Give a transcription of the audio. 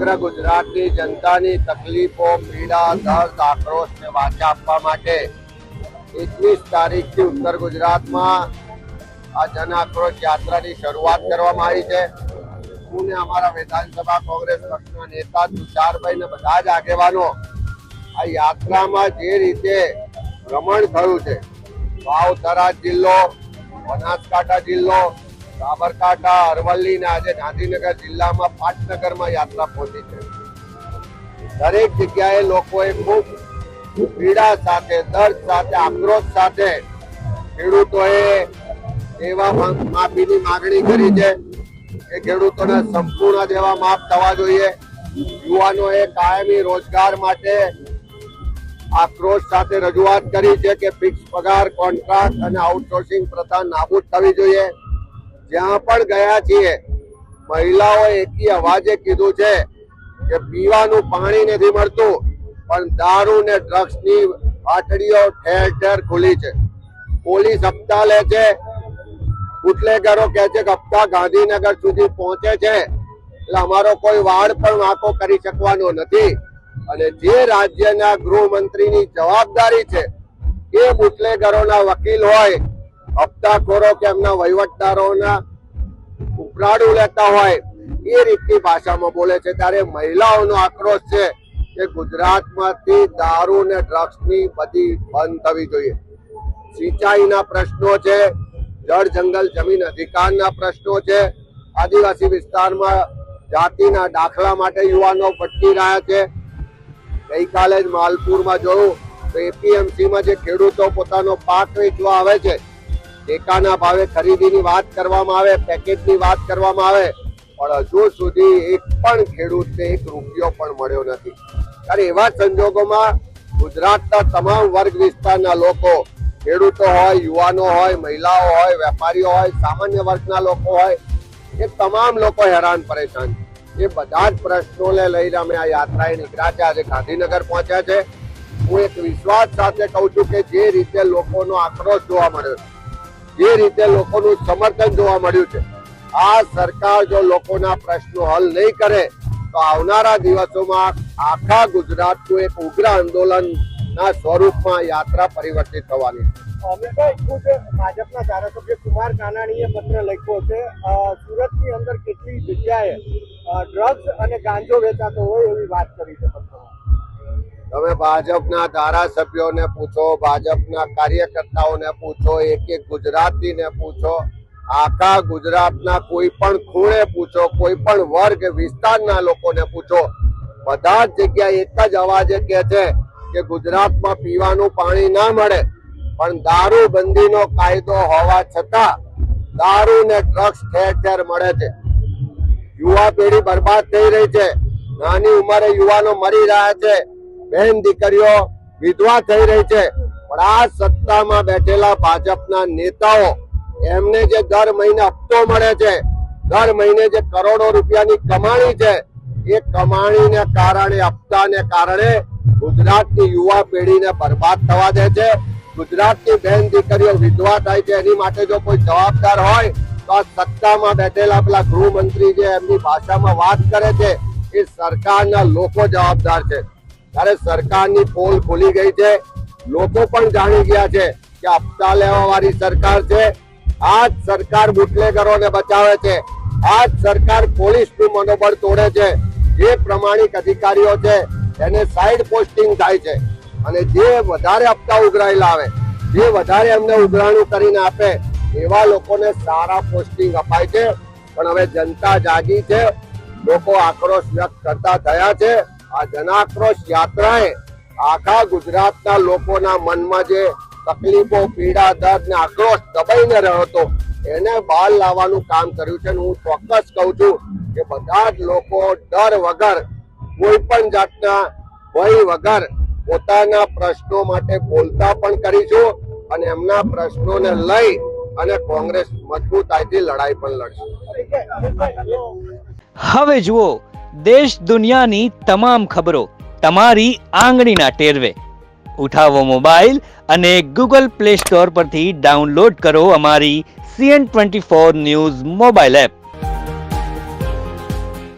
સમગ્ર ગુજરાતની જનતાની તકલીફો, પીડા, દર્દ, આક્રોશને વાચા આપવા માટે 21 તારીખથી ઉત્તર ગુજરાતમાં આ જન આક્રોશ યાત્રાની શરૂઆત કરવામાં આવી છે. હું ને અમારા વિધાનસભા કોંગ્રેસ પક્ષના નેતા તુષારભાઈ ને બધા જ આગેવાનો આ યાત્રામાં જે રીતે ભ્રમણ થયું છે, વાવ-થરાદ જિલ્લો, બનાસકાંઠા જિલ્લો, સાબરકાંઠા, અરવલ્લી ને આજે ગાંધીનગર જિલ્લામાં પાટનગરમાં યાત્રા પહોંચી છે. દરેક જગ્યાએ લોકોએ ખૂબ પીડા સાથે, દર્દ સાથે, આક્રોશ સાથે ખેડૂતોએ દેવા માફીની માંગણી કરી છે કે ખેડૂતોને સંપૂર્ણ દેવા માફ થવા જોઈએ. યુવાનોએ કાયમી રોજગાર માટે આક્રોશ સાથે રજૂઆત કરી છે કે ફિક્સ પગાર, કોન્ટ્રાક્ટ અને આઉટસોર્સિંગ પ્રથા નાબૂદ થવી જોઈએ. જ્યાં પણ ગયા છીએ મહિલાઓ એકી અવાજે કીધું છે કે પીવાનું પાણી નથી મળતું, પણ દારૂ ને ડ્રગ્સની પાટડીઓ ઠેર ઠેર ખુલી છે. પોલીસ હપ્તા લે છે, બુટલેગરો કહે છે કે હપ્તા ગાંધીનગર સુધી પહોંચે છે, એટલે અમારો કોઈ વાડ પણ વાંકો કરી શકવાનો નથી. અને જે રાજ્યના ગૃહમંત્રીની જવાબદારી છે એ બુટલેગરોના વકીલ હોય, હપ્તાખોરો કે એમના વહીવટદારોના ઉપરાડું લેતા હોય, એ રીતની ભાષામાં બોલે છે. ત્યારે મહિલાઓનો આક્રોશ છે કે ગુજરાતમાંથી દારૂ ને ડ્રગ્સની બધી બંધ થવી જોઈએ. સિંચાઈના પ્રશ્નો છે, જળ જંગલ જમીન અધિકારના પ્રશ્નો છે, આદિવાસી વિસ્તારમાં જાતિના દાખલા માટે યુવાનો ભટકી રહ્યા છે. ગઈકાલે જ માલપુરમાં જોયું તો એપીએમસીમાં જે ખેડૂતો પોતાનો પાક વેચવા આવે છે, ટેકાના ભાવે ખરીદીની વાત કરવામાં આવે, પેકેજની વાત કરવામાં આવે, પણ હજુ સુધી એક પણ ખેડૂતને એક રૂપિયો પણ મળ્યો નથી. ત્યારે એવા સંજોગોમાં ગુજરાતના તમામ વર્ગ વિસ્તારના લોકો, ખેડૂતો હોય, યુવાનો હોય, મહિલાઓ હોય, વેપારીઓ હોય, સામાન્ય વર્ગના લોકો હોય, એ તમામ લોકો હેરાન પરેશાન છે. એ બધા જ પ્રશ્નોને લઈને અમે આ યાત્રાએ નીકળ્યા છે. આજે ગાંધીનગર પહોંચ્યા છે. હું એક વિશ્વાસ સાથે કહું છું કે જે રીતે લોકોનો આક્રોશ જોવા મળ્યો છે, જે રીતે લોકોનું સમર્થન જોવા મળ્યું છે, આ સરકાર જો લોકોના પ્રશ્નો હલ નહીં કરે તો આવનારા દિવસોમાં આખા ગુજરાતનું એક ઉગ્ર આંદોલનના સ્વરૂપમાં યાત્રા પરિવર્તિત થવાની છે. ભાજપના ધારાસભ્ય કુમાર કાનાણીએ પત્ર લખ્યો છે. સુરતની અંદર કેટલી જગ્યાએ ડ્રગ્સ અને ગાંજો વેચાતો હોય એવી વાત કરી છે. તમે ભાજપના ધારાસભ્યોને પૂછો, ભાજપના કાર્યકર્તાઓને પૂછો, એક એક ગુજરાતીને પૂછો, આખા ગુજરાતના કોઈ પણ ખૂણે પૂછો, કોઈ પણ વર્ગ વિસ્તારના લોકોને પૂછો, બધા જ જગ્યાએ એક જ અવાજે કહે છે કે ગુજરાતમાં પીવાનું પાણી ના મળે, પણ દારૂ બંધીનો કાયદો હોવા છતાં દારૂ ને ડ્રગ્સ ઠેર ઠેર મળે છે. યુવા પેઢી બરબાદ થઈ રહી છે, નાની ઉંમરે યુવાનો મરી રહ્યા છે, બહેન દીકરીઓ વિધવા થઈ રહી છે. પણ આ સત્તામાં બેઠેલા ભાજપના નેતાઓ, એમને જે દર મહિને હપ્તો મળે છે, દર મહિને જે કરોડો રૂપિયાની કમાણી છે, એ કમાણીને કારણે, હપ્તાને કારણે ગુજરાતની યુવા પેઢીને બરબાદ થવા દે છે. ગુજરાતની બહેન દીકરીઓ વિધવા થાય છે. એની માટે જો કોઈ જવાબદાર હોય તો આ સત્તામાં બેઠેલા પેલા ગૃહમંત્રી જે એમની ભાષામાં વાત કરે છે, એ સરકારના લોકો જવાબદાર છે. ત્યારે સરકારની પોલ ખુલી ગઈ છે. લોકો પણ જાણી ગયા છે કે હપ્તા લેવા વાળી સરકાર છે. આ જ સરકાર બુટલેગરોને બચાવે છે. આ જ સરકાર પોલીસનું મનોબળ તોડે છે. જે પ્રમાણિક અધિકારીઓ છે એને સાઈડ પોસ્ટિંગ થાય છે, અને જે વધારે હપ્તા ઉઘરાયેલા આવે, જે વધારે એમને ઉઘરાણું કરીને આપે, એવા લોકોને સારા પોસ્ટિંગ અપાય છે. પણ હવે જનતા જાગી છે, લોકો આક્રોશ વ્યક્ત કરતા થયા છે. આ જનાક્રોશ યાત્રાએ આખા ગુજરાતના લોકોના મનમાં જે તકલીફો, પીડા, દર્દ ને આક્રોશ દબાઈને રહ્યો હતો, એને બહાર લાવવાનું કામ કર્યું છે. હું ચોક્કસ કહું છું કે બધા જ લોકો ડર વગર, કોઈ પણ જાતના ભય વગર પોતાના પ્રશ્નો માટે બોલતા પણ કરીશું, અને એમના પ્રશ્નોને લઈ અને કોંગ્રેસ મજબૂતાઈથી લડાઈ પણ લડશે. હવે જુઓ દેશ દુનિયાની તમામ ખબરો તમારી આંગળીના ટેરવે. ઉઠાવો મોબાઈલ અને ગૂગલ પ્લે સ્ટોર પરથી ડાઉનલોડ કરો અમારી CN24 ન્યૂઝ મોબાઈલ એપ.